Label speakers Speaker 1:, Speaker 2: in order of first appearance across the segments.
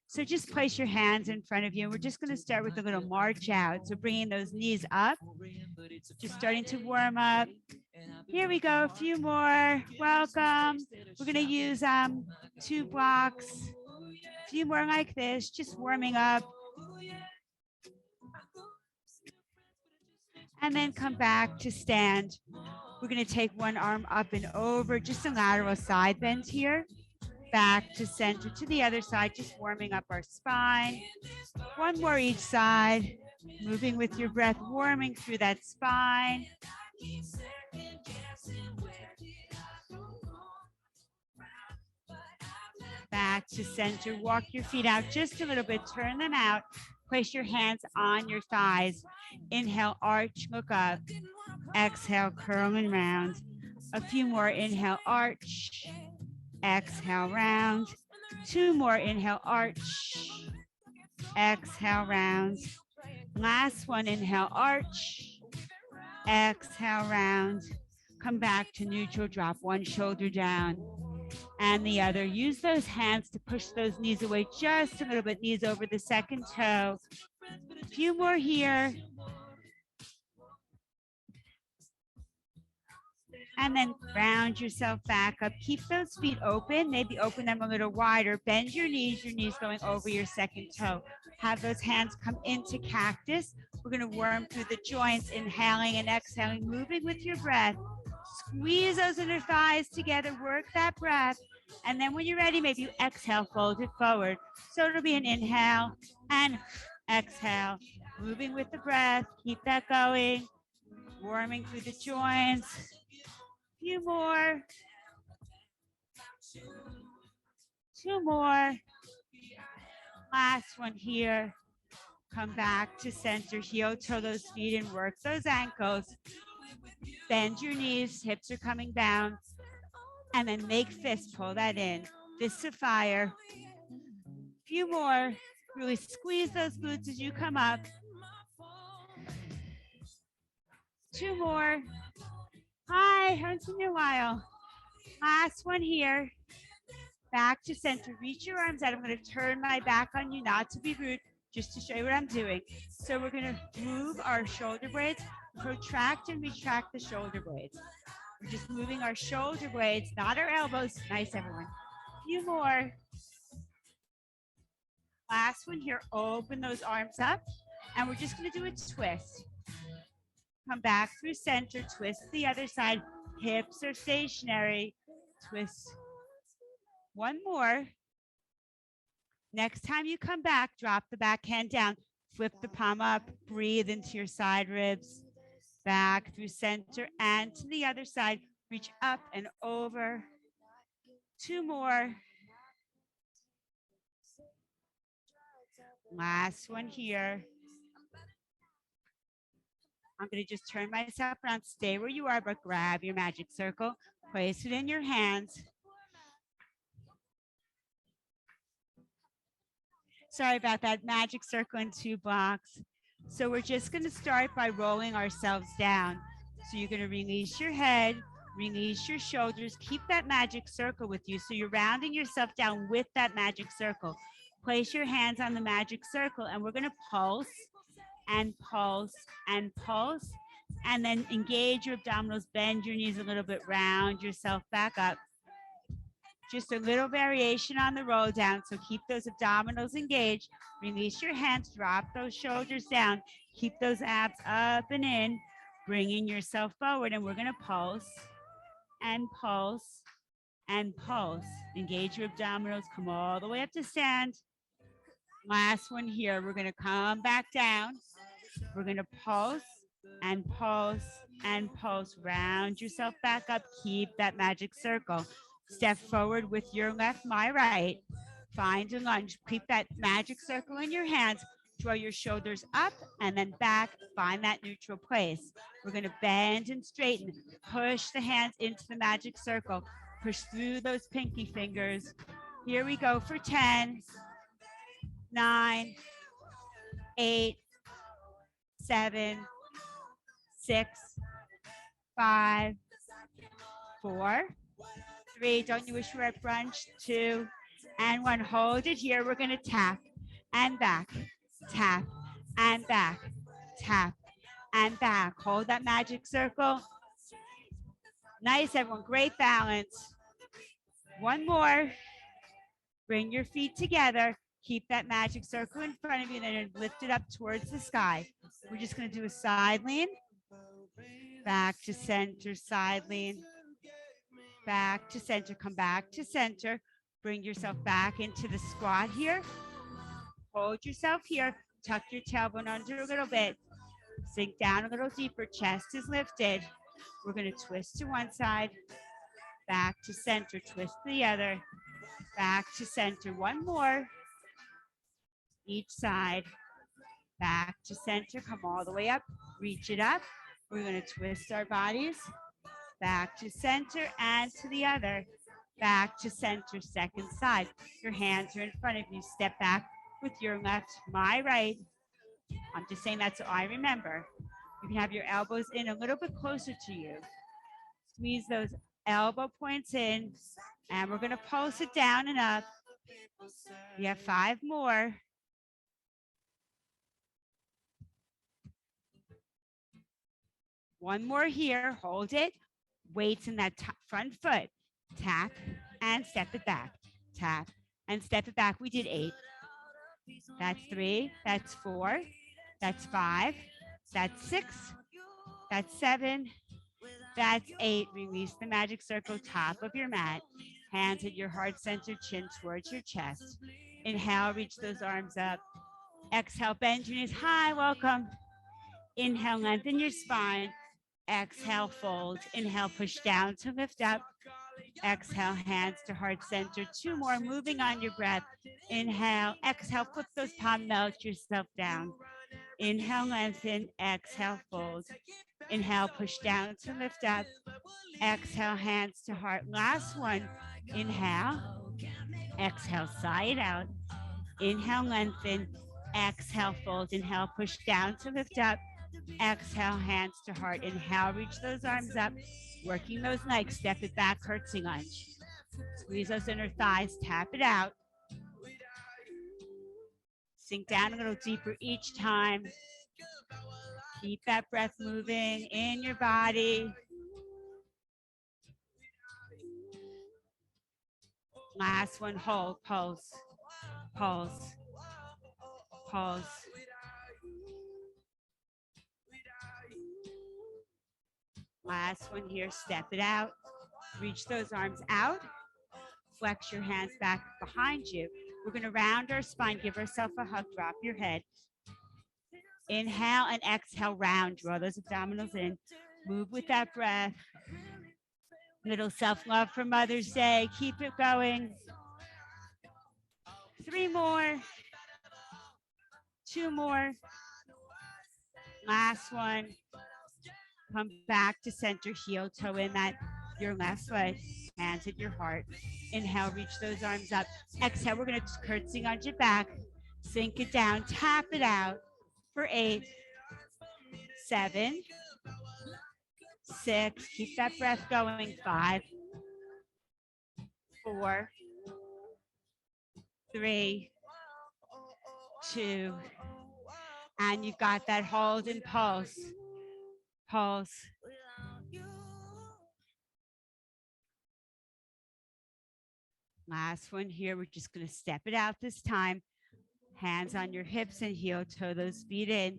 Speaker 1: So just place your hands in front of you. We're just going to start with a little march out. So bringing those knees up, just starting to warm up. Here we go, a few more. Welcome. We're going to use 2 blocks. A few more like this, just warming up. And then come back to stand. We're going to take one arm up and over, just a lateral side bend here. Back to center to the other side, just warming up our spine. One more each side, moving with your breath, warming through that spine. Back to center, walk your feet out just a little bit, turn them out. Place your hands on your thighs. Inhale, arch, look up. Exhale, curl and round. A few more, inhale, arch. Exhale, round. 2 more, inhale, arch. Exhale, round. Last one, inhale, arch. Exhale, round. Come back to neutral, drop one shoulder down and the other. Use those hands to push those knees away just a little bit, knees over the second toe. A few more here. And then round yourself back up. Keep those feet open, maybe open them a little wider. Bend your knees going over your second toe. Have those hands come into cactus. We're going to worm through the joints, inhaling and exhaling, moving with your breath. Squeeze those inner thighs together, work that breath. And then when you're ready, maybe you exhale, fold it forward. So it'll be an inhale and exhale, moving with the breath. Keep that going, warming through the joints. Few more. 2 more. Last one here. Come back to center, heel toe those feet and work those ankles. Bend your knees, hips are coming down. And then make fists, pull that in. Fists of fire. Few more. Really squeeze those glutes as you come up. 2 more. Hi, haven't seen you in a while. Last one here. Back to center, reach your arms out. I'm going to turn my back on you, not to be rude, just to show you what I'm doing. So we're going to move our shoulder blades, protract and retract the shoulder blades. We're just moving our shoulder blades, not our elbows. Nice, everyone. A few more. Last one here, open those arms up. And we're just going to do a twist. Come back through center, twist the other side. Hips are stationary. Twist. One more. Next time you come back, drop the back hand down. Flip the palm up. Breathe into your side ribs. Back through center and to the other side. Reach up and over. 2 more. Last one here. I'm going to just turn myself around. Stay where you are, but grab your magic circle. Place it in your hands. Sorry about that. Magic circle in 2 blocks. So we're just going to start by rolling ourselves down. So you're going to release your head, release your shoulders. Keep that magic circle with you. So you're rounding yourself down with that magic circle. Place your hands on the magic circle, and we're going to pulse and pulse and pulse. And then engage your abdominals, bend your knees a little bit, round yourself back up. Just a little variation on the roll down. So keep those abdominals engaged. Release your hands, drop those shoulders down. Keep those abs up and in, bringing yourself forward. And we're going to pulse and pulse and pulse. Engage your abdominals, come all the way up to stand. Last one here. We're going to come back down. We're going to pulse and pulse and pulse. Round yourself back up. Keep that magic circle. Step forward with your left, my right. Find a lunge. Keep that magic circle in your hands. Draw your shoulders up and then back. Find that neutral place. We're going to bend and straighten. Push the hands into the magic circle. Push through those pinky fingers. Here we go for 10, 9, 8, 7, 6, 5, 4, 3. Don't you wish you were at brunch? 2, and one. Hold it here. We're going to tap and back, tap and back, tap and back. Hold that magic circle. Nice, everyone. Great balance. One more. Bring your feet together. Keep that magic circle in front of you, then lift it up towards the sky. We're just going to do a side lean. Back to center, side lean. Back to center, come back to center. Bring yourself back into the squat here. Hold yourself here. Tuck your tailbone under a little bit. Sink down a little deeper. Chest is lifted. We're going to twist to one side. Back to center, twist the other. Back to center, one more. Each side. Back to center, come all the way up. Reach it up. We're going to twist our bodies. Back to center and to the other. Back to center, second side. Your hands are in front of you. Step back with your left, my right. I'm just saying that so I remember. You can have your elbows in a little bit closer to you. Squeeze those elbow points in, and we're going to pulse it down and up. We have 5 more. One more here. Hold it. Weights in that front foot. Tap and step it back. Tap and step it back. We did 8. That's 3. That's 4. That's 5. That's 6. That's 7. That's 8. Release the magic circle, top of your mat. Hands at your heart center, chin towards your chest. Inhale, reach those arms up. Exhale, bend your knees high. Welcome. Inhale, lengthen your spine. Exhale, fold. Inhale, push down to lift up. Exhale, hands to heart center. 2 more, moving on your breath. Inhale, exhale, flip those palms, melt yourself down. Inhale, lengthen. Exhale, fold. Inhale, push down to lift up. Exhale, hands to heart. Last one. Inhale. Exhale, side out. Inhale, lengthen. Exhale, fold. Inhale, push down to lift up. Exhale, hands to heart. Inhale, reach those arms up. Working those legs. Step it back, curtsy lunge. Squeeze those inner thighs. Tap it out. Sink down a little deeper each time. Keep that breath moving in your body. Last one, hold, pulse, pulse, pulse. Last one here, step it out. Reach those arms out. Flex your hands back behind you. We're going to round our spine, give ourselves a hug, drop your head. Inhale and exhale, round, draw those abdominals in. Move with that breath. Little self-love for Mother's Day. Keep it going. 3 more. 2 more. Last one. Come back to center, heel toe in that your left foot. Hands at your heart. Inhale, reach those arms up. Exhale, we're going to curtsy on your back. Sink it down, tap it out for 8, 7, 6. Keep that breath going. 5, 4, 3, 2. And you've got that hold and pulse. Pulse. Last one here. We're just going to step it out this time. Hands on your hips and heel toe those feet in.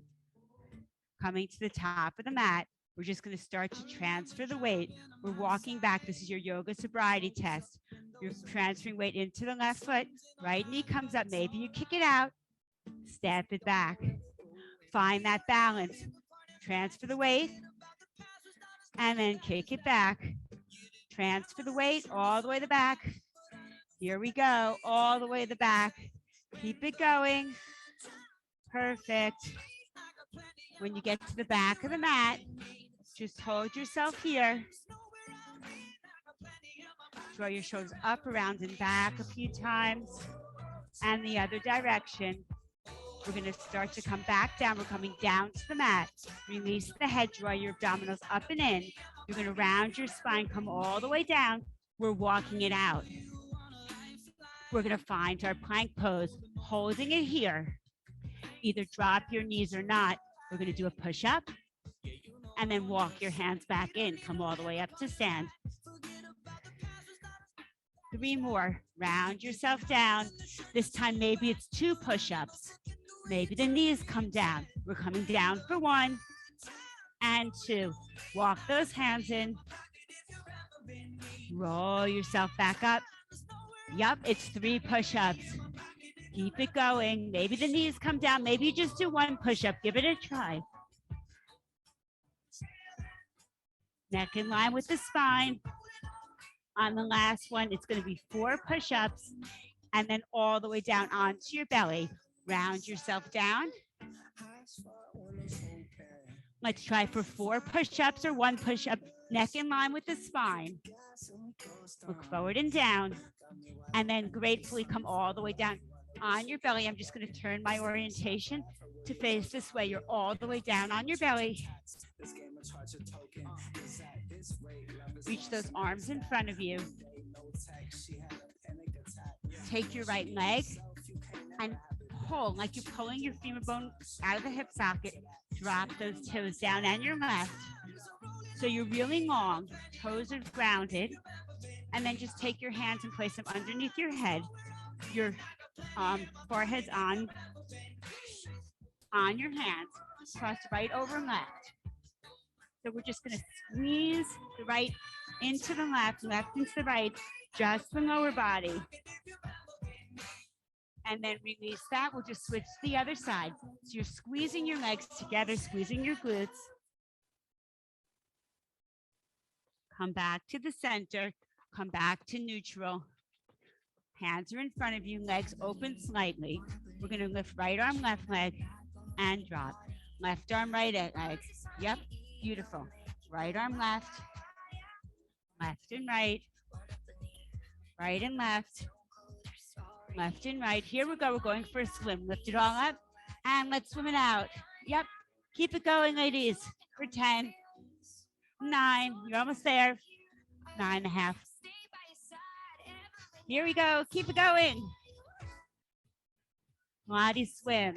Speaker 1: Coming to the top of the mat. We're just going to start to transfer the weight. We're walking back. This is your yoga sobriety test. You're transferring weight into the left foot. Right knee comes up. Maybe you kick it out. Step it back. Find that balance. Transfer the weight. And then kick it back. Transfer the weight all the way to the back. Here we go. All the way to the back. Keep it going. Perfect. When you get to the back of the mat, just hold yourself here. Draw your shoulders up, around, and back a few times. And the other direction. We're going to start to come back down. We're coming down to the mat. Release the head. Draw your abdominals up and in. You're going to round your spine. Come all the way down. We're walking it out. We're going to find our plank pose, holding it here. Either drop your knees or not. We're going to do a push-up and then walk your hands back in. Come all the way up to stand. 3 more. Round yourself down. This time, maybe it's 2 push-ups. Maybe the knees come down. We're coming down for 1 and 2. Walk those hands in. Roll yourself back up. Yup, it's 3 push-ups. Keep it going. Maybe the knees come down. Maybe you just do 1 push-up. Give it a try. Neck in line with the spine. On the last one, it's going to be 4 push-ups and then all the way down onto your belly. Round yourself down. Let's try for 4 push-ups or 1 push-up. Neck in line with the spine. Look forward and down. And then gratefully come all the way down on your belly. I'm just going to turn my orientation to face this way. You're all the way down on your belly. Reach those arms in front of you. Take your right leg and pull like you're pulling your femur bone out of the hip socket. Drop those toes down and your left. So you're really long, toes are grounded. And then just take your hands and place them underneath your head. Your forehead's on your hands. Cross right over left. So we're just going to squeeze the right into the left, left into the right, just the lower body. And then release that. We'll just switch to the other side. So you're squeezing your legs together, squeezing your glutes. Come back to the center. Come back to neutral. Hands are in front of you, legs open slightly. We're going to lift right arm, left leg, and drop. Left arm, right leg. Yep, beautiful. Right arm, left. Left and right. Right and left. Left and right. Here we go. We're going for a swim. Lift it all up, and let's swim it out. Yep, keep it going, ladies. For 10, 9, you're almost there. 9.5. Here we go. Keep it going. Pilates swim.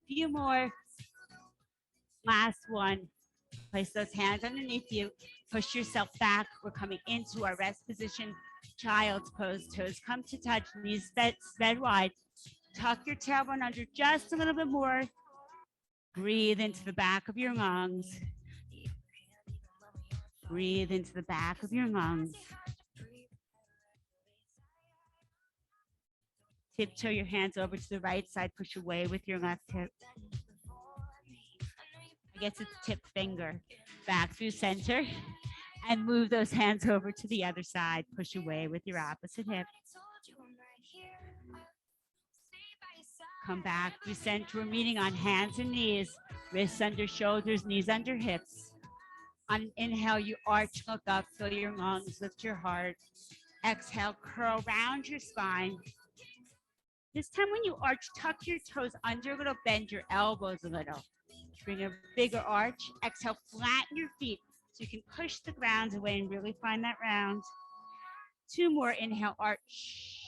Speaker 1: Few more. Last one. Place those hands underneath you. Push yourself back. We're coming into our rest position. Child's pose. Toes come to touch. Knees spread wide. Tuck your tailbone under just a little bit more. Breathe into the back of your lungs. Breathe into the back of your lungs. Tiptoe your hands over to the right side. Push away with your left hip. I guess it's tip finger. Back through center. And move those hands over to the other side. Push away with your opposite hip. Come back through center. We're meeting on hands and knees. Wrists under shoulders, knees under hips. On an inhale, you arch, look up, fill your lungs, lift your heart. Exhale, curl round your spine. This time when you arch, tuck your toes under a little, bend your elbows a little. Bring a bigger arch. Exhale, flatten your feet so you can push the ground away and really find that round. 2 more, inhale, arch.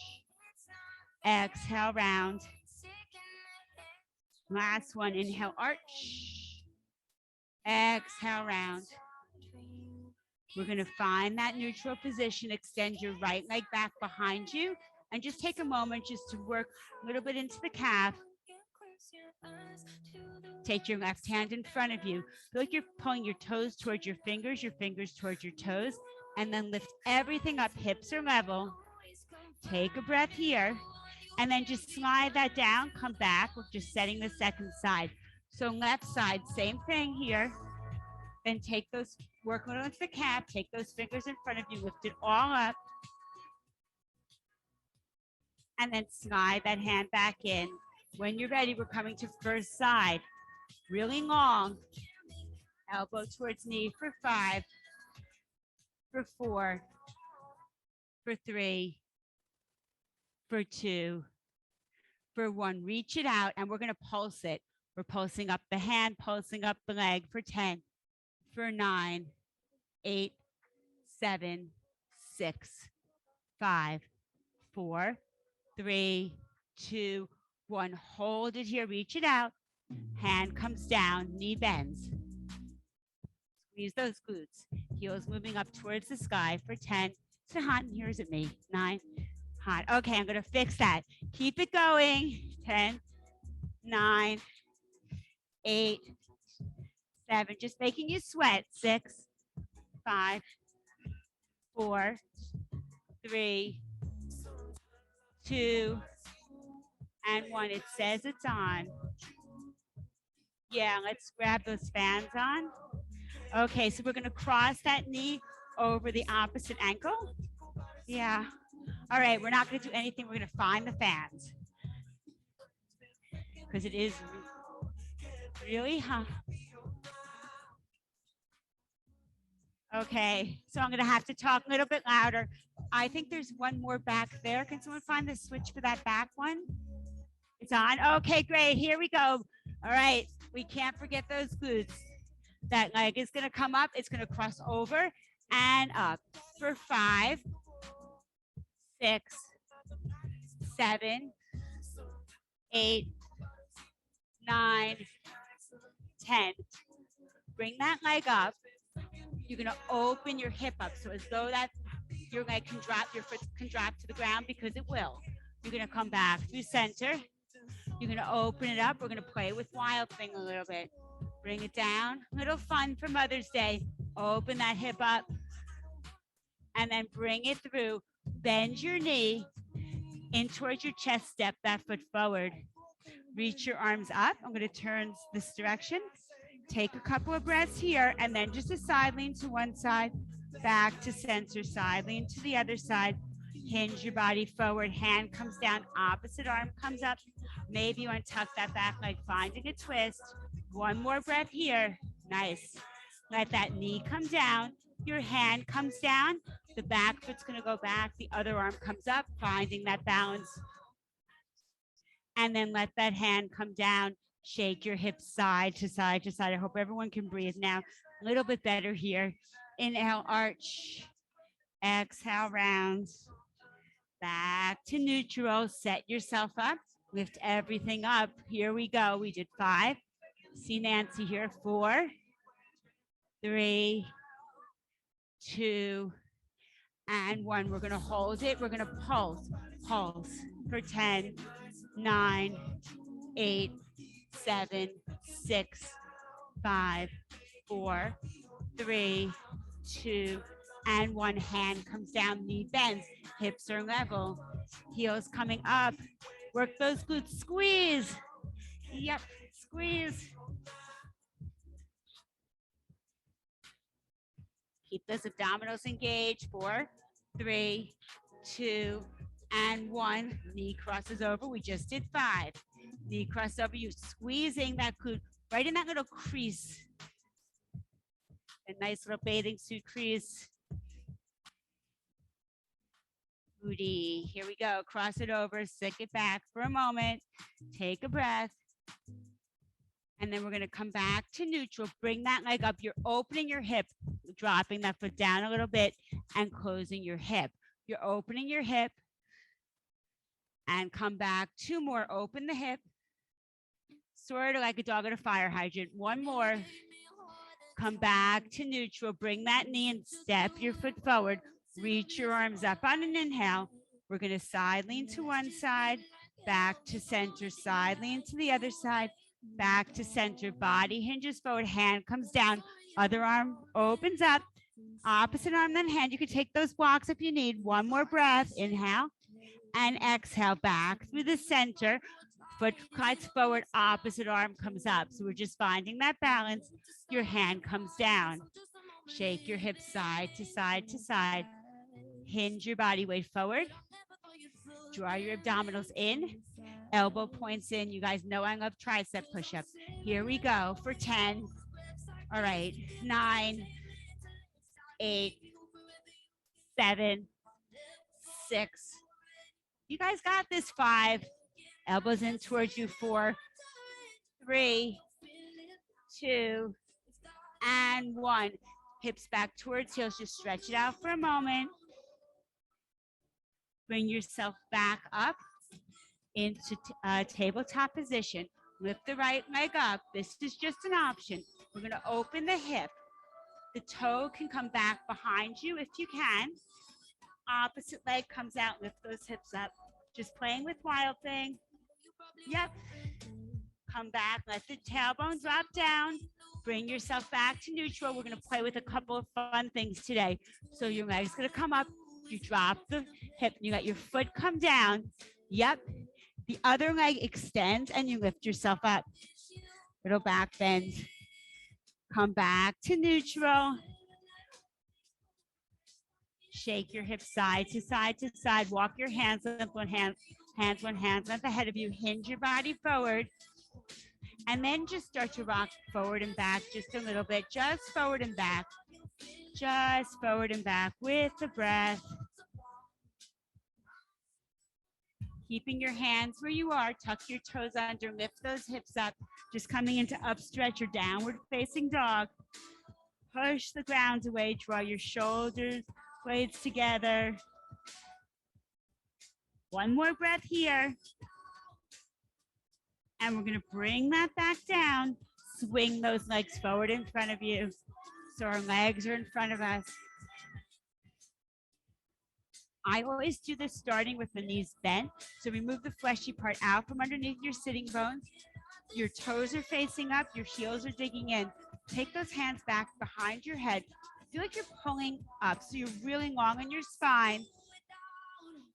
Speaker 1: Exhale, round. Last one, inhale, arch. Exhale, round. We're going to find that neutral position. Extend your right leg back behind you and just take a moment just to work a little bit into the calf. Take your left hand in front of you. Feel like you're pulling your toes towards your fingers towards your toes, and then lift everything up. Hips are level. Take a breath here, and then just slide that down. Come back. We're just setting the second side. So left side, same thing here. Then take those, work on the calf, take those fingers in front of you, lift it all up. And then slide that hand back in. When you're ready, we're coming to first side. Really long. Elbow towards knee for 5, for 4, for 3, for 2, for 1. Reach it out, and we're going to pulse it. We're pulsing up the hand, pulsing up the leg for 10, for 9, 8, 7, 6, 5, 4, 3, 2, 1. Hold it here. Reach it out. Hand comes down. Knee bends. Squeeze those glutes. Heels moving up towards the sky for 10. Is it hot in here? Is it me? 9. Hot. Okay, I'm going to fix that. Keep it going. 10, 9, 8, 7. Just making you sweat. 6, 5, 4, 3, 2, and 1. It says it's on. Yeah, let's grab those fans on. Okay, so we're going to cross that knee over the opposite ankle. Yeah. All right, we're not going to do anything. We're going to find the fans because it is really hot. Okay, so I'm going to have to talk a little bit louder. I think there's one more back there. Can someone find the switch for that back one? It's on. Okay, great. Here we go. All right, we can't forget those glutes. That leg is going to come up. It's going to cross over and up for 5, 6, 7, 8, 9, 10. Bring that leg up. You're going to open your hip up. So as though that your leg can drop, your foot can drop to the ground because it will. You're going to come back through center. You're going to open it up. We're going to play with Wild Thing a little bit. Bring it down. A little fun for Mother's Day. Open that hip up. And then bring it through. Bend your knee in towards your chest. Step that foot forward. Reach your arms up. I'm going to turn this direction. Take a couple of breaths here. And then just a side lean to one side. Back to center. Side lean to the other side. Hinge your body forward. Hand comes down. Opposite arm comes up. Maybe you want to tuck that back leg. Finding a twist. One more breath here. Nice. Let that knee come down. Your hand comes down. The back foot's going to go back. The other arm comes up, finding that balance. And then let that hand come down. Shake your hips side to side to side. I hope everyone can breathe now. A little bit better here. Inhale, arch. Exhale, round. Back to neutral. Set yourself up. Lift everything up. Here we go. We did 5. See Nancy here. 4, 3, 2, and 1. We're going to hold it. We're going to pulse for 10, 9, 8, 7, 6, 5, 4, 3, 2, and 1. Hand comes down, knee bends, hips are level, heels coming up. Work those glutes. Squeeze. Yep, squeeze. Keep those abdominals engaged. 4, 3, 2, and 1. Knee crosses over. We just did 5. Knee cross over. You're squeezing that glute right in that little crease. A nice little bathing suit crease. Booty. Here we go. Cross it over. Stick it back for a moment. Take a breath. And then we're going to come back to neutral. Bring that leg up. You're opening your hip, dropping that foot down a little bit and closing your hip. You're opening your hip and come back. 2 more. Open the hip. Sort of like a dog at a fire hydrant. 1 more. Come back to neutral. Bring that knee and step your foot forward. Reach your arms up on an inhale. We're going to side lean to one side, back to center, side lean to the other side, back to center. Body hinges forward, hand comes down, other arm opens up, opposite arm then hand. You can take those blocks if you need. 1 more breath. Inhale and exhale. Back through the center. Foot cuts forward, opposite arm comes up. So we're just finding that balance. Your hand comes down. Shake your hips side to side to side. Hinge your body weight forward. Draw your abdominals in. Elbow points in. You guys know I love tricep push-ups. Here we go for 10. All right. 9, 8, 7, 6. You guys got this. 5. Elbows in towards you. 4, 3, 2, and 1. Hips back towards heels. Just stretch it out for a moment. Bring yourself back up into tabletop position. Lift the right leg up. This is just an option. We're going to open the hip. The toe can come back behind you if you can. Opposite leg comes out. Lift those hips up. Just playing with Wild Thing. Yep. Come back. Let the tailbone drop down. Bring yourself back to neutral. We're going to play with a couple of fun things today. So your leg's going to come up. You drop the hip. You let your foot come down. Yep. The other leg extends and you lift yourself up. Little back bend. Come back to neutral. Shake your hips side to side to side. Walk your hands up, hands up ahead of you. Hinge your body forward. And then just start to rock forward and back just a little bit. Just forward and back. Just forward and back with the breath. Keeping your hands where you are. Tuck your toes under. Lift those hips up. Just coming into up stretch or downward facing dog. Push the ground away. Draw your shoulders, blades together. One more breath here. And we're going to bring that back down. Swing those legs forward in front of you. So our legs are in front of us. I always do this starting with the knees bent. So remove the fleshy part out from underneath your sitting bones. Your toes are facing up. Your heels are digging in. Take those hands back behind your head. Feel like you're pulling up. So you're really long in your spine.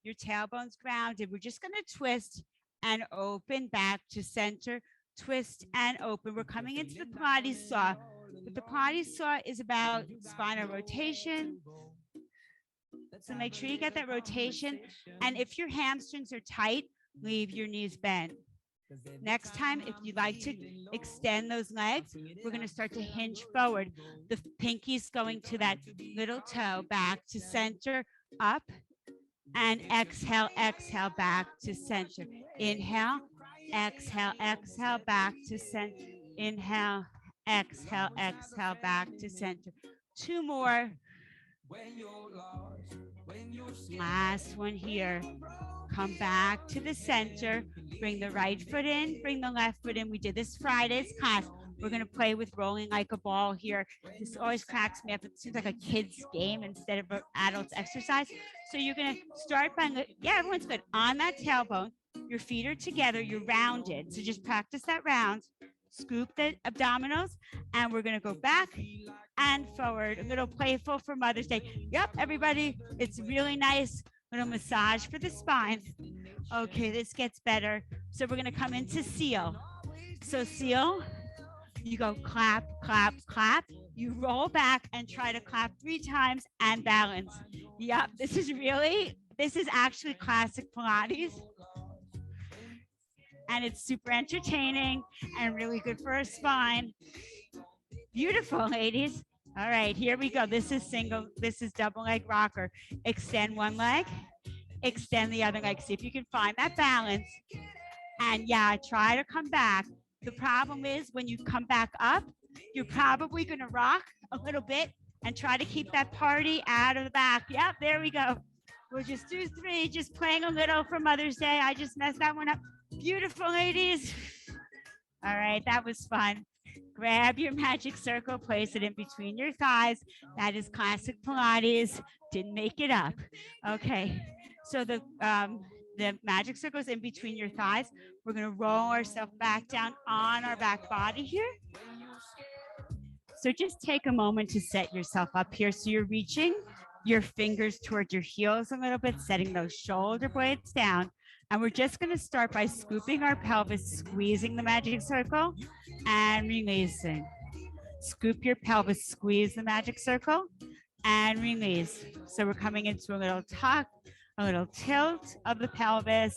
Speaker 1: Your tailbone's grounded. We're just going to twist and open back to center. Twist and open. We're coming into the Pilates saw. But the Pilates saw is about spinal rotation. So make sure you get that rotation. And if your hamstrings are tight, leave your knees bent. Next time, if you'd like to extend those legs, we're going to start to hinge forward. The pinky's going to that little toe, back to center, up, and exhale, exhale, back to center. Inhale, exhale, exhale, back to center. Inhale, exhale, exhale, back to center. Two more. Last one here. Come back to the center. Bring the right foot in, bring the left foot in. We did this Friday's class. We're going to play with rolling like a ball here. This always cracks me up. It seems like a kid's game instead of an adult's exercise. So you're going to start by, yeah, everyone's good. On that tailbone, your feet are together, you're rounded. So just practice that round. Scoop the abdominals, and we're going to go back and forward. A little playful for Mother's Day. Yep, everybody, it's really nice. Little massage for the spine. Okay, this gets better. So we're going to come into seal. So seal, you go clap, clap, clap. You roll back and try to clap 3 times and balance. Yep, this is actually classic Pilates. And it's super entertaining and really good for our spine. Beautiful, ladies. All right, here we go. This is double leg rocker. Extend one leg, extend the other leg. See if you can find that balance. And yeah, try to come back. The problem is when you come back up, you're probably going to rock a little bit and try to keep that party out of the back. Yep, there we go. We'll just do 3, just playing a little for Mother's Day. I just messed that one up. Beautiful, ladies. All right, that was fun. Grab your magic circle, place it in between your thighs. That is classic Pilates. Didn't make it up. Okay, so the magic circle is in between your thighs. We're going to roll ourselves back down on our back body here. So just take a moment to set yourself up here. So you're reaching your fingers towards your heels a little bit, setting those shoulder blades down. And we're just going to start by scooping our pelvis, squeezing the magic circle, and releasing. Scoop your pelvis, squeeze the magic circle, and release. So we're coming into a little tuck, a little tilt of the pelvis.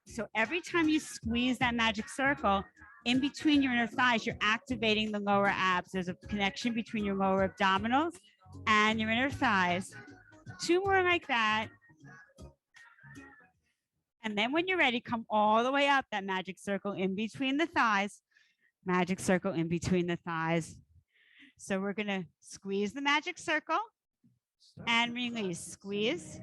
Speaker 1: So every time you squeeze that magic circle, in between your inner thighs, you're activating the lower abs. There's a connection between your lower abdominals and your inner thighs. 2 more like that. And then when you're ready, come all the way up that magic circle in between the thighs. Magic circle in between the thighs. So we're going to squeeze the magic circle and release. Squeeze,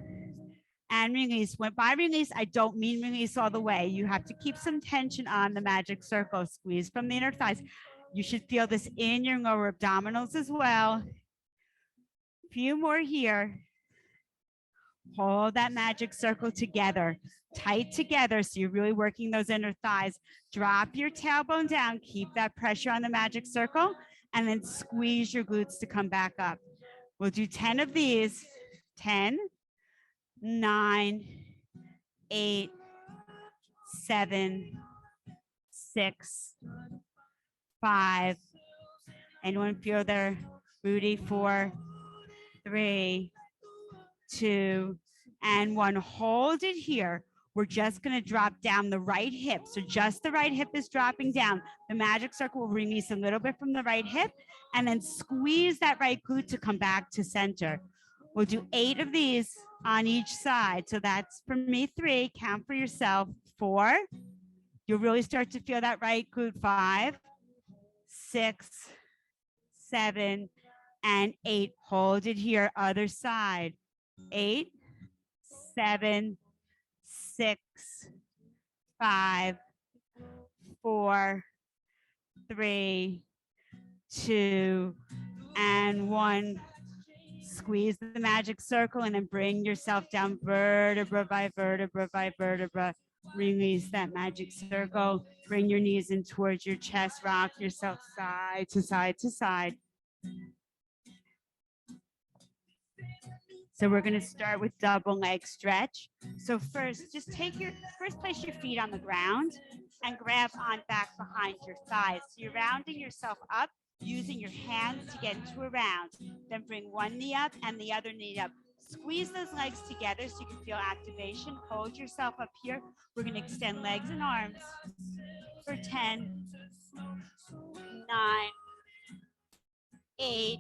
Speaker 1: and release. When by release, I don't mean release all the way. You have to keep some tension on the magic circle. Squeeze from the inner thighs. You should feel this in your lower abdominals as well. Few more here. Hold that magic circle together, tight together. So you're really working those inner thighs. Drop your tailbone down. Keep that pressure on the magic circle, and then squeeze your glutes to come back up. We'll do 10 of these. 10, 9, 8, 7, 6, 5. Anyone feel their booty? 4, 3, 2, and 1. Hold it here. We're just going to drop down the right hip. So just the right hip is dropping down. The magic circle will release a little bit from the right hip, and then squeeze that right glute to come back to center. We'll do 8 of these on each side. So that's for me 3. Count for yourself. 4. You'll really start to feel that right glute. 5, 6, 7, and 8. Hold it here. Other side. 8, 7, 6, 5, 4, 3, 2, and 1. Squeeze the magic circle and then bring yourself down vertebra by vertebra by vertebra. Release that magic circle. Bring your knees in towards your chest. Rock yourself side to side to side. So we're going to start with double leg stretch. So first, just place your feet on the ground and grab on back behind your thighs. So you're rounding yourself up, using your hands to get into a round. Then bring one knee up and the other knee up. Squeeze those legs together so you can feel activation. Hold yourself up here. We're going to extend legs and arms for 10, 9, 8,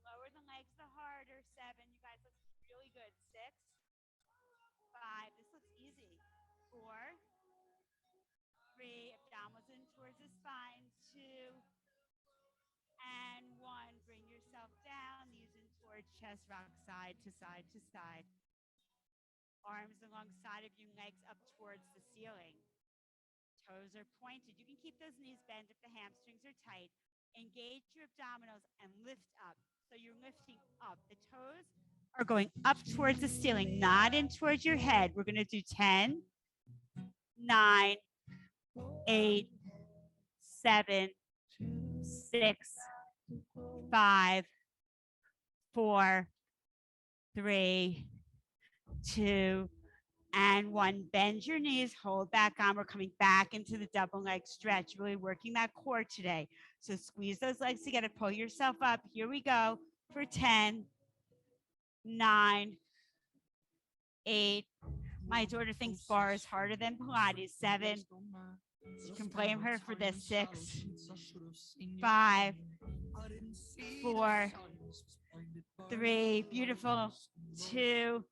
Speaker 1: lower the legs the harder. 7, you guys look really good. 6, 5, this looks easy. 4, 3, abdominals in towards the spine. 2, and 1. Bring yourself down, knees in towards chest, rock side to side to side. Arms alongside of you, legs up towards the ceiling. Toes are pointed. You can keep those knees bent if the hamstrings are tight. Engage your abdominals and lift up. So you're lifting up. The toes are going up towards the ceiling, not in towards your head. We're going to do 10, 9, 8, 7, 6, 5, 4, 3, 2, and 1. Bend your knees, hold back on. We're coming back into the double leg stretch, really working that core today. So squeeze those legs together, pull yourself up. Here we go for 10, 9, 8. My daughter thinks bar is harder than Pilates. 7. You can blame her for this. 6, 5, 4, 3. Beautiful. 2.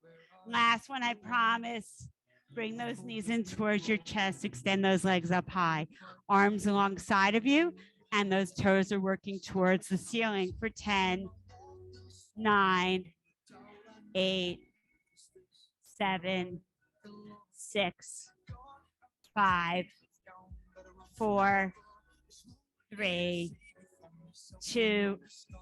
Speaker 1: Last one, I promise. Bring those knees in towards your chest. Extend those legs up high. Arms alongside of you. And those toes are working towards the ceiling for 10, 9, 8, 7, 6, 5, 4, 3, 2,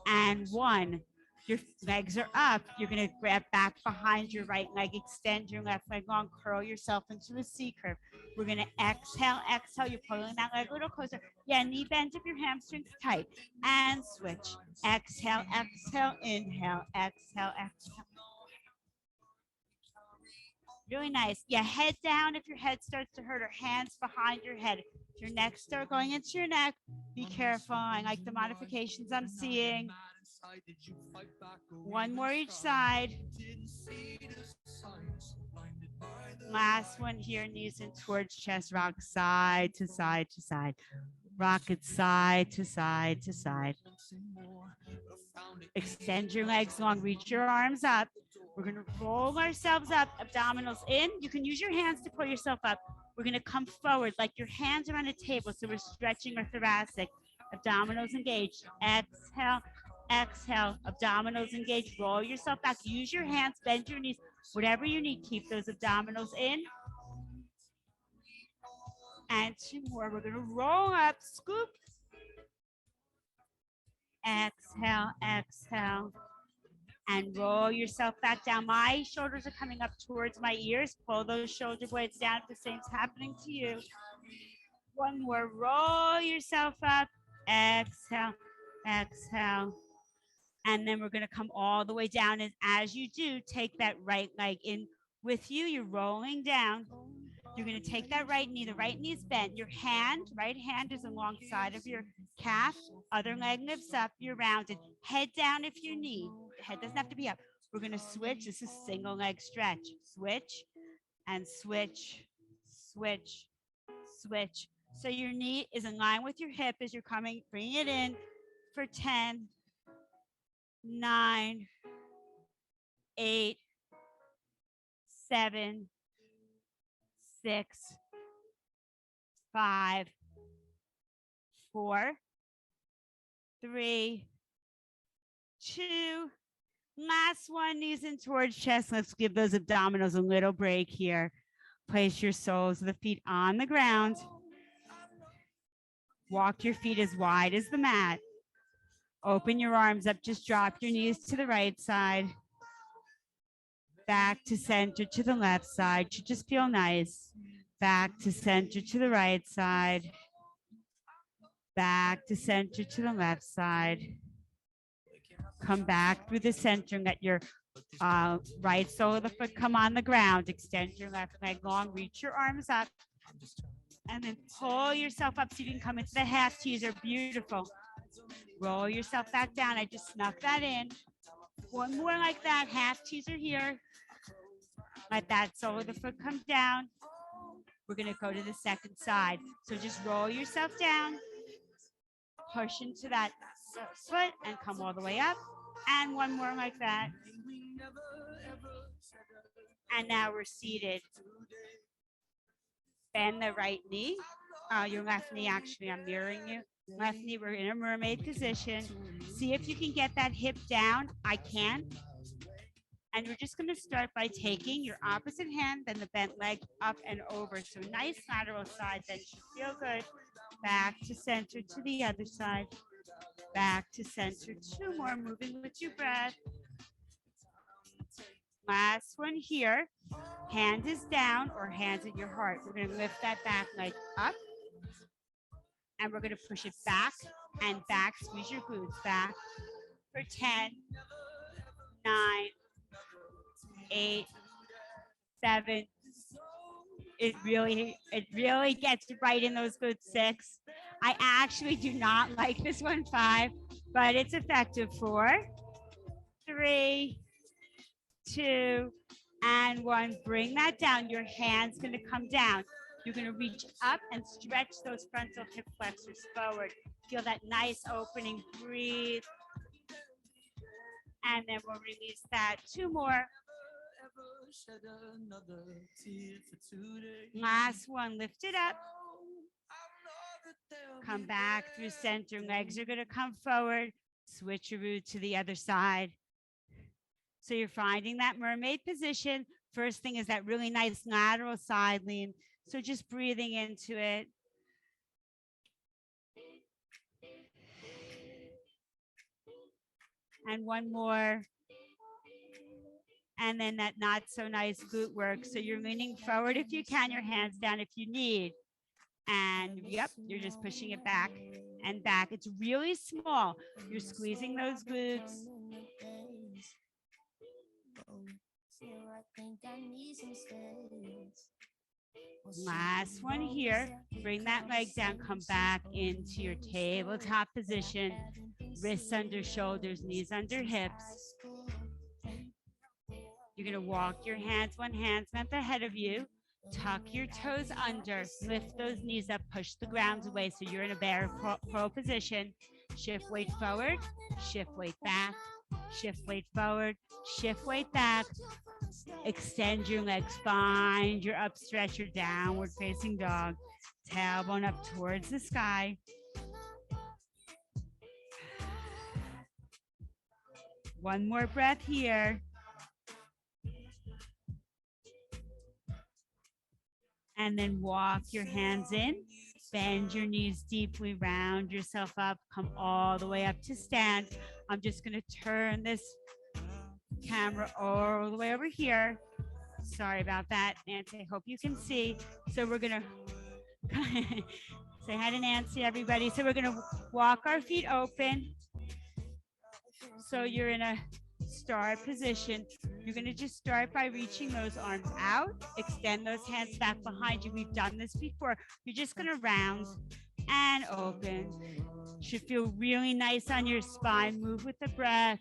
Speaker 1: and 1. Your legs are up. You're going to grab back behind your right leg, extend your left leg long, curl yourself into a C curve. We're going to exhale, exhale. You're pulling that leg a little closer. Yeah, knee bend if your hamstrings tight. And switch. Exhale, exhale, inhale, exhale, exhale. Really nice. Yeah, head down if your head starts to hurt, or hands behind your head. If your neck starts going into your neck, be careful. I like the modifications I'm seeing. 1 more each side. Last one here, knees in towards chest, rock side to side to side. Rock it side to side to side. Extend your legs long, reach your arms up. We're going to roll ourselves up, abdominals in. You can use your hands to pull yourself up. We're going to come forward like your hands are on a table, so we're stretching our thoracic. Abdominals engaged. Exhale, exhale. Abdominals engaged. Roll yourself back. Use your hands, bend your knees. Whatever you need, keep those abdominals in. And 2 more. We're going to roll up, scoop. Exhale, exhale. And roll yourself back down. My shoulders are coming up towards my ears. Pull those shoulder blades down if the same's happening to you. 1 more. Roll yourself up. Exhale, exhale. And then we're going to come all the way down. And as you do, take that right leg in with you. You're rolling down. You're going to take that right knee. The right knee is bent. Your hand, right hand is alongside of your calf. Other leg lifts up. You're rounded. Head down if you need. Head doesn't have to be up. We're going to switch. This is single leg stretch. Switch and switch, switch, switch. So your knee is in line with your hip as you're coming. Bring it in for 10, 9, 8, 7, 6, 5, 4, 3, 2. Last one, knees in towards chest. Let's give those abdominals a little break here. Place your soles of the feet on the ground. Walk your feet as wide as the mat. Open your arms up. Just drop your knees to the right side. Back to center to the left side. Should just feel nice. Back to center to the right side. Back to center to the left side. Come back through the center and let your right sole of the foot come on the ground. Extend your left leg long. Reach your arms up. And then pull yourself up so you can come into the half teaser. Beautiful. Roll yourself back down. I just snuck that in. 1 more like that. Half teaser here. Let that sole of the foot come down. We're going to go to the second side. So just roll yourself down. Push into that foot and come all the way up. And 1 more like that. And now we're seated. Bend the right knee. Your left knee, actually, I'm mirroring you. Left knee, we're in a mermaid position. See if you can get that hip down. I can. And we're just going to start by taking your opposite hand, then the bent leg up and over. So nice lateral side, then should feel good. Back to center to the other side. Back to center. 2 more, moving with your breath. Last one here. Hand is down or hands at your heart. We're going to lift that back leg up. And we're going to push it back and back. Squeeze your glutes back for 10, 9, 8, 7. It really gets right in those glutes. 6. I actually do not like this one. 5, but it's effective. 4, 3, 2, and 1. Bring that down. Your hand's going to come down. You're going to reach up and stretch those frontal hip flexors forward. Feel that nice opening. Breathe. And then we'll release that. 2 more. Last one. Lift it up. Come back through center. Legs are going to come forward. Switcheroo to the other side. So you're finding that mermaid position. First thing is that really nice lateral side lean. So just breathing into it. And 1 more. And then that not so nice glute work. So you're leaning forward if you can, your hands down if you need. And yep, you're just pushing it back and back. It's really small. You're squeezing those glutes. Last one here. Bring that leg down. Come back into your tabletop position. Wrists under shoulders, knees under hips. You're going to walk your hands, one hand's at the head of you. Tuck your toes under. Lift those knees up. Push the ground away so you're in a bear crow position. Shift weight forward. Shift weight back. Shift weight forward. Shift weight back. Extend your legs. Find your up stretch, your downward facing dog. Tailbone up towards the sky. One more breath here. And then walk your hands in, bend your knees deeply, round yourself up, come all the way up to stand. I'm just gonna turn this camera all the way over here. Sorry about that, Nancy. I hope you can see. So we're gonna say hi to Nancy, everybody. So we're gonna walk our feet open. So you're in a star position. You're gonna just start by reaching those arms out, extend those hands back behind you. We've done this before. You're just gonna round and open. Should feel really nice on your spine. Move with the breath.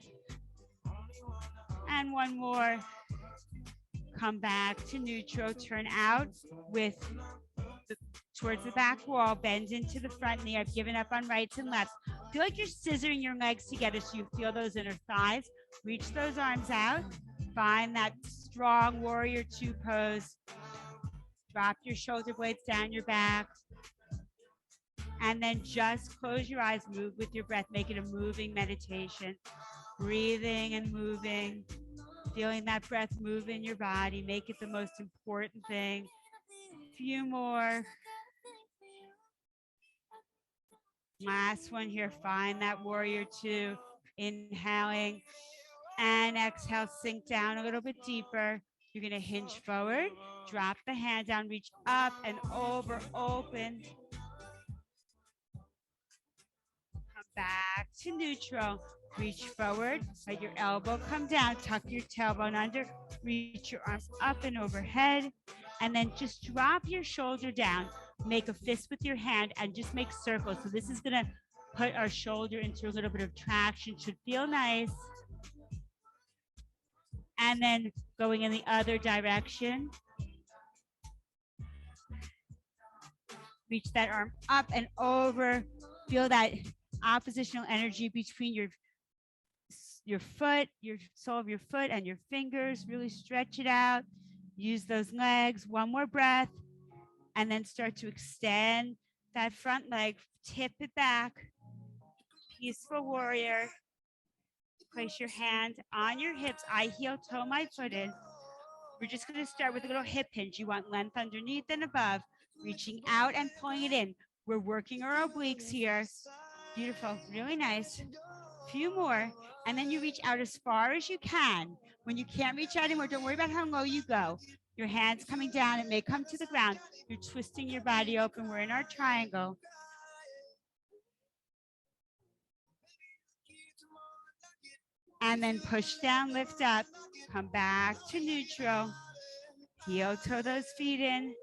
Speaker 1: And one more. Come back to neutral, turn out with towards the back wall, bend into the front knee. I've given up on rights and lefts. Feel like you're scissoring your legs together so you feel those inner thighs. Reach those arms out. Find that strong warrior two pose. Drop your shoulder blades down your back. And then just close your eyes, move with your breath, make it a moving meditation. Breathing and moving, feeling that breath move in your body, make it the most important thing. Few more. Last one here, find that warrior two, inhaling and exhale, sink down a little bit deeper. You're gonna hinge forward, drop the hand down, reach up and over, open. Come back to neutral. Reach forward, let your elbow come down, tuck your tailbone under, reach your arms up and overhead, and then just drop your shoulder down. Make a fist with your hand and just make circles. So this is gonna put our shoulder into a little bit of traction, should feel nice. And then going in the other direction. Reach that arm up and over. Feel that oppositional energy between your foot, your sole of your foot and your fingers. Really stretch it out. Use those legs. One more breath. And then start to extend that front leg. Tip it back. Peaceful warrior. Place your hand on your hips. I heel toe my foot in. We're just going to start with a little hip hinge. You want length underneath and above. Reaching out and pulling it in. We're working our obliques here. Beautiful. Really nice. Few more. And then you reach out as far as you can. When you can't reach out anymore, don't worry about how low you go. Your hands coming down. It may come to the ground. You're twisting your body open. We're in our triangle. And then push down, lift up. Come back to neutral. Heel toe those feet in.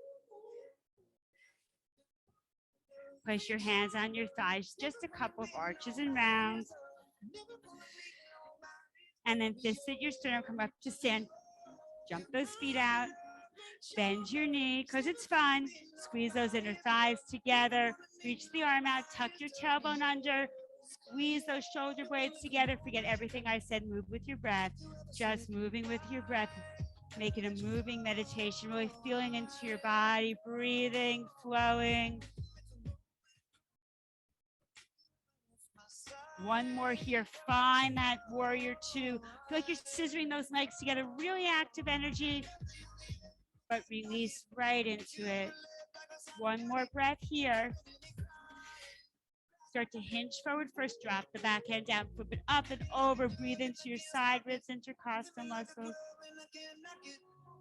Speaker 1: Place your hands on your thighs, just a couple of arches and rounds. And then fist at your sternum, come up to stand. Jump those feet out. Bend your knee, because it's fun. Squeeze those inner thighs together. Reach the arm out, tuck your tailbone under. Squeeze those shoulder blades together. Forget everything I said, move with your breath. Just moving with your breath. Make it a moving meditation, really feeling into your body, breathing, flowing. One more here. Find that warrior two. Feel like you're scissoring those legs together. Really active energy, but release right into it. One more breath here. Start to hinge forward first. Drop the back hand down, flip it up and over. Breathe into your side ribs, intercostal muscles.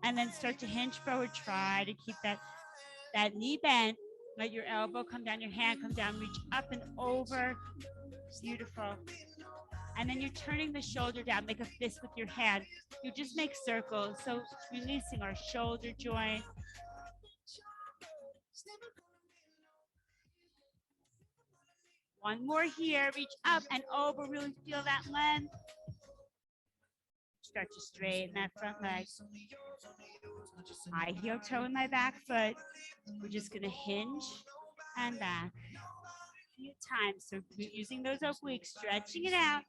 Speaker 1: And then start to hinge forward. Try to keep that knee bent. Let your elbow come down, your hand come down, reach up and over. Beautiful. And then you're turning the shoulder down, make a fist with your hand. You just make circles. So releasing our shoulder joint. One more here, reach up and over, really feel that length. Start to straighten that front leg. High heel toe in my back foot. We're just gonna hinge and back. A few times, so using those obliques, stretching it out.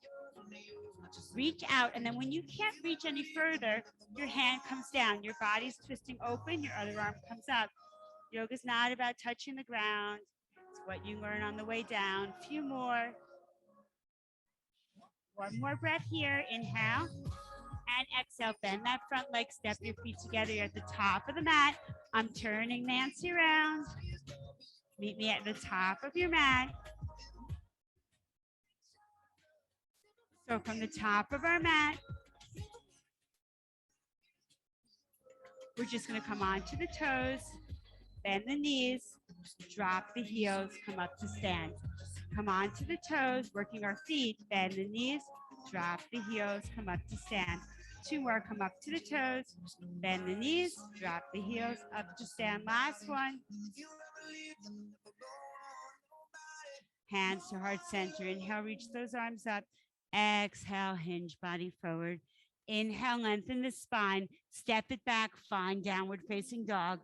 Speaker 1: Reach out, and then when you can't reach any further, your hand comes down, your body's twisting open, your other arm comes up. Yoga's not about touching the ground. It's what you learn on the way down. A few more. One more breath here. Inhale. And exhale, bend that front leg, step your feet together. You're at the top of the mat. I'm turning Nancy around. Meet me at the top of your mat. So from the top of our mat, we're just going to come onto the toes, bend the knees, drop the heels, come up to stand. Come onto the toes, working our feet, bend the knees, drop the heels, come up to stand. Two more, come up to the toes, bend the knees, drop the heels, up to stand. Last one. Hands to heart center. Inhale, reach those arms up. Exhale, hinge body forward. Inhale, lengthen the spine. Step it back, find downward facing dog.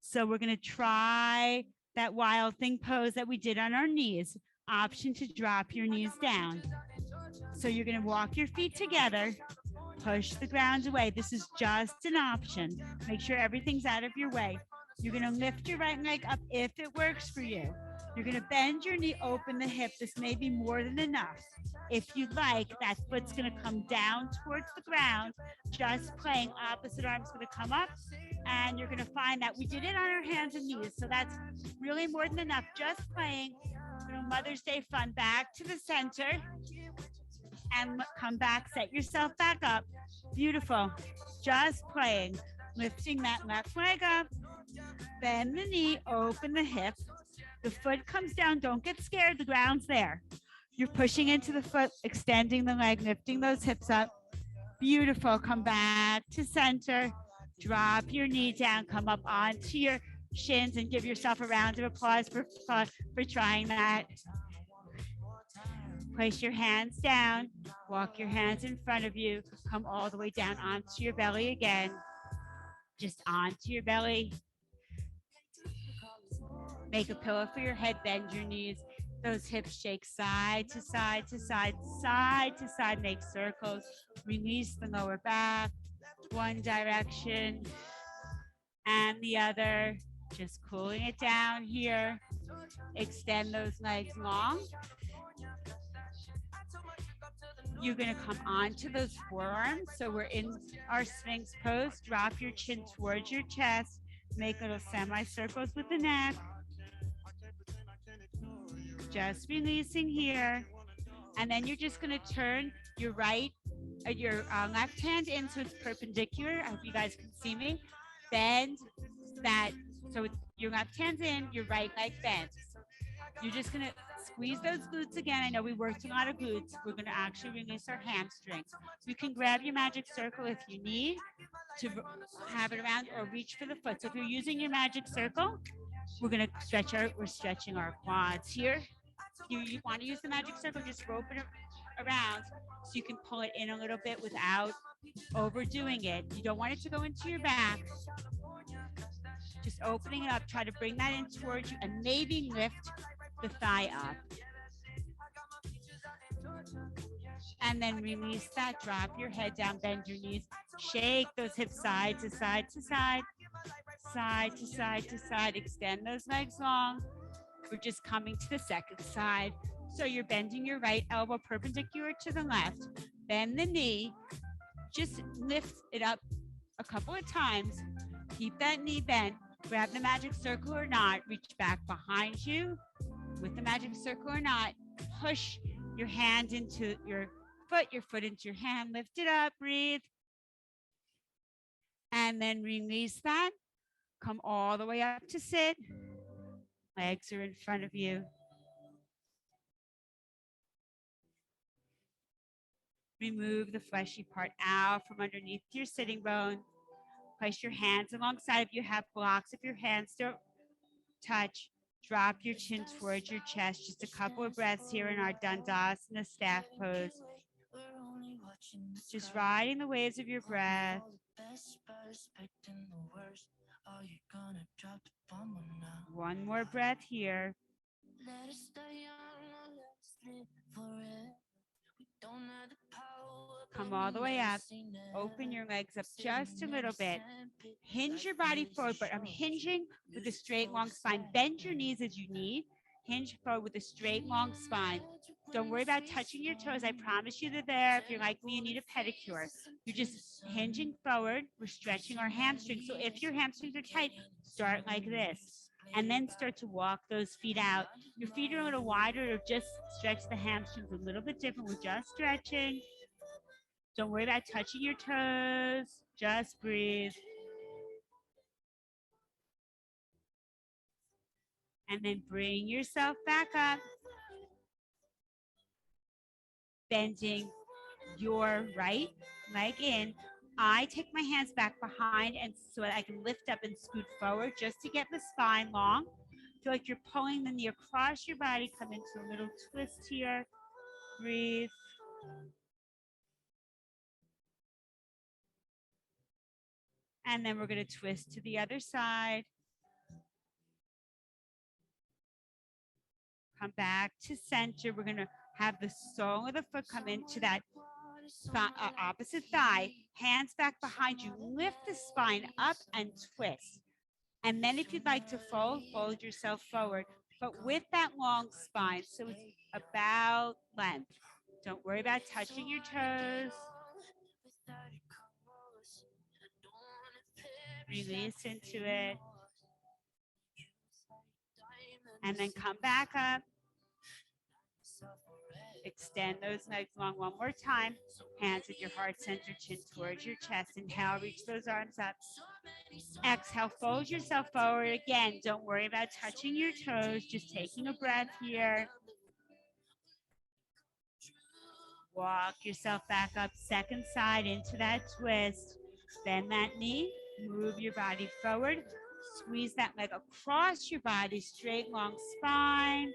Speaker 1: So we're going to try that wild thing pose that we did on our knees. Option to drop your knees down. So you're going to walk your feet together, push the ground away. This is just an option. Make sure everything's out of your way. You're going to lift your right leg up if it works for you. You're going to bend your knee, open the hip. This may be more than enough. If you'd like, that foot's going to come down towards the ground, just playing. Opposite arm's going to come up, and you're going to find that we did it on our hands and knees. So that's really more than enough. Just playing. Mother's Day fun. Back to the center and come back. Set yourself back up. Beautiful. Just playing. Lifting that left leg up. Bend the knee, open the hip. The foot comes down. Don't get scared. The ground's there. You're pushing into the foot, extending the leg, lifting those hips up. Beautiful. Come back to center. Drop your knee down. Come up onto your shins and give yourself a round of applause for trying that. Place your hands down. Walk your hands in front of you. Come all the way down onto your belly again. Just onto your belly. Make a pillow for your head. Bend your knees. Those hips shake side to side to side, side to side. Make circles. Release the lower back. One direction and the other. Just cooling it down here. Extend those legs long. You're going to come onto those forearms. So we're in our Sphinx pose. Drop your chin towards your chest. Make little semicircles with the neck. Just releasing here. And then you're just going to turn your left hand in so it's perpendicular. I hope you guys can see me. Bend that. So your left hand's in, your right leg bends. You're just going to squeeze those glutes again. I know we worked a lot of glutes. We're going to actually release our hamstrings. You can grab your magic circle if you need to have it around or reach for the foot. So if you're using your magic circle, we're going to we're stretching our quads here. If you want to use the magic circle, just rope it around so you can pull it in a little bit without overdoing it. You don't want it to go into your back. Just opening it up, try to bring that in towards you and maybe lift the thigh up. And then release that, drop your head down, bend your knees, shake those hips side to side to side, side to side to side, extend those legs long. We're just coming to the second side. So you're bending your right elbow perpendicular to the left, bend the knee, just lift it up a couple of times, keep that knee bent, grab the magic circle or not, reach back behind you with the magic circle or not, push your hand into your foot into your hand, lift it up, breathe, and then release that. Come all the way up to sit. Legs are in front of you. Remove the fleshy part out from underneath your sitting bone. Place your hands alongside if you have blocks. If your hands don't touch, drop your chin towards your chest. Just a couple of breaths here in our Dandasana staff pose. Just riding the waves of your breath. One more breath here. Come all the way up. Open your legs up just a little bit. Hinge your body forward, but I'm hinging with a straight, long spine. Bend your knees as you need. hinge forward with a straight, long spine. Don't worry about touching your toes. I promise you they're there. If you're like me, you need a pedicure. You're just hinging forward. We're stretching our hamstrings. So if your hamstrings are tight, start like this. And then start to walk those feet out. Your feet are a little wider, or just stretch the hamstrings a little bit different. We're just stretching. Don't worry about touching your toes. Just breathe. And then bring yourself back up. Bending your right leg in. I take my hands back behind and so that I can lift up and scoot forward just to get the spine long. Feel like you're pulling the knee across your body. Come into a little twist here. Breathe. And then we're going to twist to the other side. Come back to center. We're going to have the sole of the foot come into that opposite thigh. Hands back behind you. Lift the spine up and twist. And then if you'd like to fold, fold yourself forward, but with that long spine. So it's about length. Don't worry about touching your toes. Release into it. And then come back up. Extend those legs long one more time. Hands at your heart center, chin towards your chest. Inhale, reach those arms up. Exhale, fold yourself forward. Again, don't worry about touching your toes. Just taking a breath here. Walk yourself back up, second side into that twist. Bend that knee, move your body forward. Squeeze that leg across your body, straight, long spine.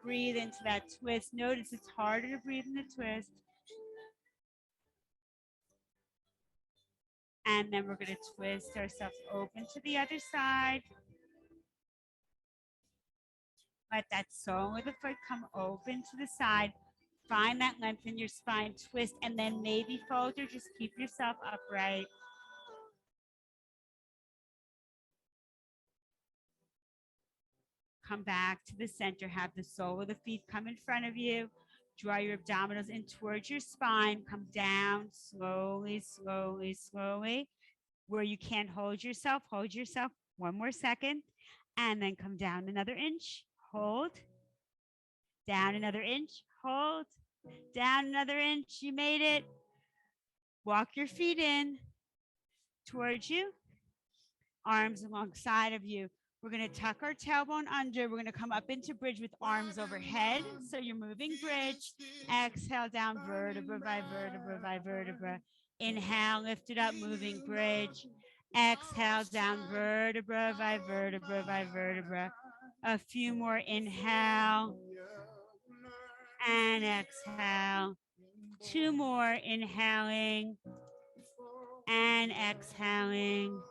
Speaker 1: Breathe into that twist. Notice it's harder to breathe in the twist. And then we're going to twist ourselves open to the other side. Let that sole of the foot come open to the side. Find that length in your spine, twist, and then maybe fold or just keep yourself upright. Come back to the center. Have the sole of the feet come in front of you. Draw your abdominals in towards your spine. Come down slowly, slowly, slowly. Where you can't hold yourself, one more second. And then come down another inch. Hold. Down another inch. Hold. Down another inch. You made it. Walk your feet in towards you. Arms alongside of you. We're going to tuck our tailbone under. We're going to come up into bridge with arms overhead. So you're moving bridge. Exhale down vertebra by vertebra by vertebra. Inhale, lift it up, moving bridge. Exhale down vertebra by vertebra by vertebra. A few more. Inhale and exhale. Two more. Inhaling and exhaling.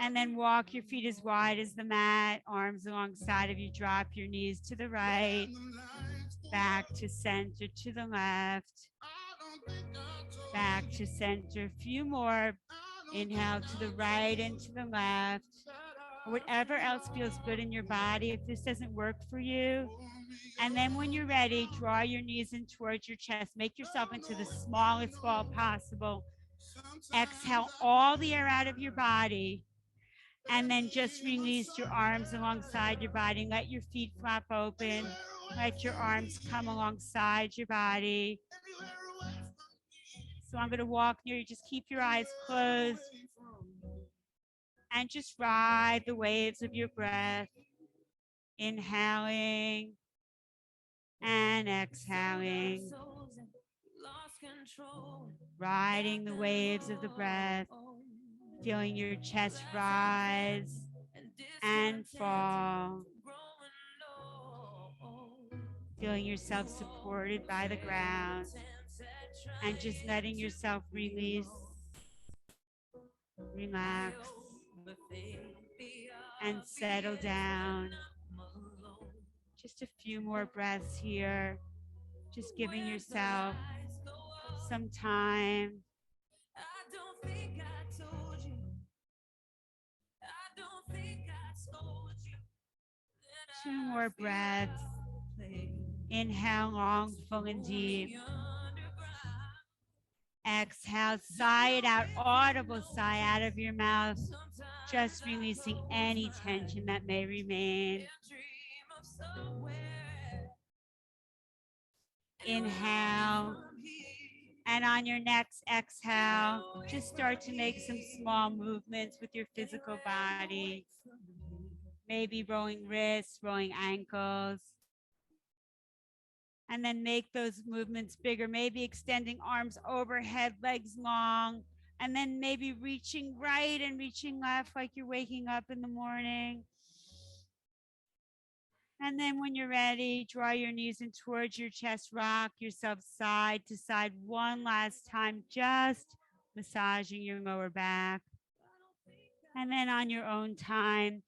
Speaker 1: And then walk your feet as wide as the mat, arms alongside of you. Drop your knees to the right, back to center, to the left, back to center. A few more. Inhale to the right and to the left. Whatever else feels good in your body. If this doesn't work for you, and then when you're ready, draw your knees in towards your chest. Make yourself into the smallest ball possible. Exhale all the air out of your body. And then just release your arms alongside your body. Let your feet flap open. Let your arms come alongside your body. So I'm going to walk near you. Just keep your eyes closed. And just ride the waves of your breath. Inhaling and exhaling. Riding the waves of the breath. Feeling your chest rise and fall. Feeling yourself supported by the ground. And just letting yourself release, relax, and settle down. Just a few more breaths here. Just giving yourself some time. 2 more breaths. Inhale long, full and deep. Exhale, sigh it out, audible sigh out of your mouth, just releasing any tension that may remain. Inhale. And on your next exhale, just start to make some small movements with your physical body. Maybe rolling wrists, rolling ankles. And then make those movements bigger, maybe extending arms overhead, legs long, and then maybe reaching right and reaching left like you're waking up in the morning. And then when you're ready, draw your knees in towards your chest, rock yourself side to side one last time, just massaging your lower back. And then on your own time,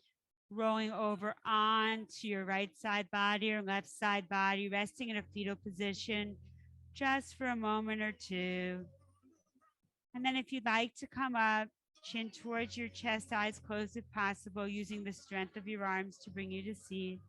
Speaker 1: rolling over onto your right side body or left side body, resting in a fetal position just for a moment or two. And then if you'd like to come up, chin towards your chest, eyes closed if possible, using the strength of your arms to bring you to seat.